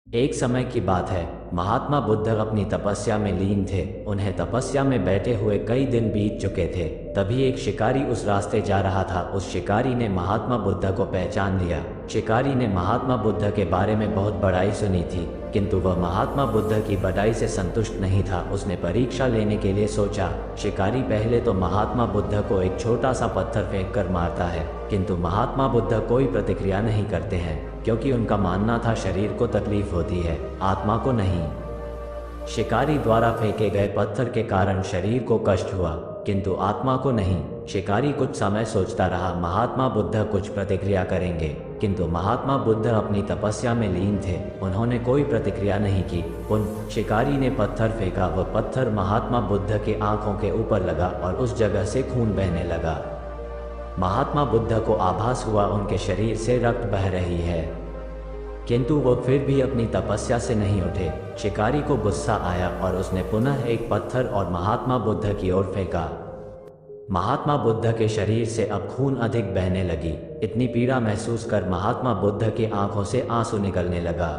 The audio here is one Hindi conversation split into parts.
एक समय की बात है, महात्मा बुद्ध अपनी तपस्या में लीन थे। उन्हें तपस्या में बैठे हुए कई दिन बीत चुके थे। तभी एक शिकारी उस रास्ते जा रहा था। उस शिकारी ने महात्मा बुद्ध को पहचान लिया। शिकारी ने महात्मा बुद्ध के बारे में बहुत बड़ाई सुनी थी, किंतु वह महात्मा बुद्ध की बड़ाई से संतुष्ट नहीं था। उसने परीक्षा लेने के लिए सोचा। शिकारी पहले तो महात्मा बुद्ध को एक छोटा सा पत्थर फेंक कर मारता है, किंतु महात्मा बुद्ध कोई प्रतिक्रिया नहीं करते हैं, क्योंकि उनका मानना था शरीर को तकलीफ होती है, आत्मा को नहीं। शिकारी द्वारा फेंके गए पत्थर के कारण शरीर को कष्ट हुआ, किंतु आत्मा को नहीं। शिकारी कुछ समय सोचता रहा, महात्मा बुद्ध कुछ प्रतिक्रिया करेंगे, किंतु महात्मा बुद्ध अपनी तपस्या में लीन थे। उन्होंने कोई प्रतिक्रिया नहीं की। शिकारी ने पत्थर फेंका। वह पत्थर महात्मा बुद्ध के आंखों के ऊपर लगा और उस जगह से खून बहने लगा। महात्मा बुद्ध को आभास हुआ उनके शरीर से रक्त बह रही है, किंतु वो फिर भी अपनी तपस्या से नहीं उठे। शिकारी को गुस्सा आया और उसने पुनः एक पत्थर और महात्मा बुद्ध की ओर फेंका। महात्मा बुद्ध के शरीर से अब खून अधिक बहने लगी। इतनी पीड़ा महसूस कर महात्मा बुद्ध की आंखों से आंसू निकलने लगा।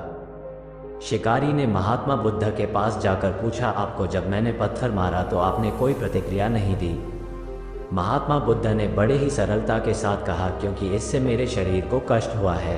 शिकारी ने महात्मा बुद्ध के पास जाकर पूछा, आपको जब मैंने पत्थर मारा तो आपने कोई प्रतिक्रिया नहीं दी। महात्मा बुद्ध ने बड़े ही सरलता के साथ कहा, क्योंकि इससे मेरे शरीर को कष्ट हुआ है,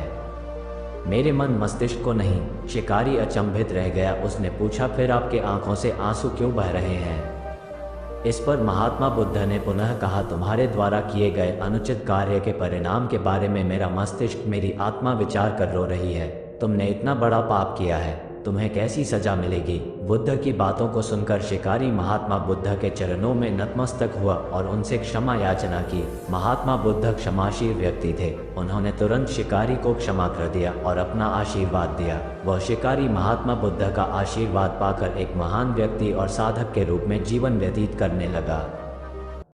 मेरे मन मस्तिष्क को नहीं। शिकारी अचंभित रह गया। उसने पूछा, फिर आपके आंखों से आंसू क्यों बह रहे हैं? इस पर महात्मा बुद्ध ने पुनः कहा, तुम्हारे द्वारा किए गए अनुचित कार्य के परिणाम के बारे में मेरा मस्तिष्क, मेरी आत्मा विचार कर रो रही है। तुमने इतना बड़ा पाप किया है, तुम्हें कैसी सजा मिलेगी? बुद्ध की बातों को सुनकर शिकारी महात्मा बुद्ध के चरणों में नतमस्तक हुआ और उनसे क्षमा याचना की। महात्मा बुद्ध क्षमाशील व्यक्ति थे। उन्होंने तुरंत शिकारी को क्षमा कर दिया और अपना आशीर्वाद दिया। वह शिकारी महात्मा बुद्ध का आशीर्वाद पाकर एक महान व्यक्ति और साधक के रूप में जीवन व्यतीत करने लगा।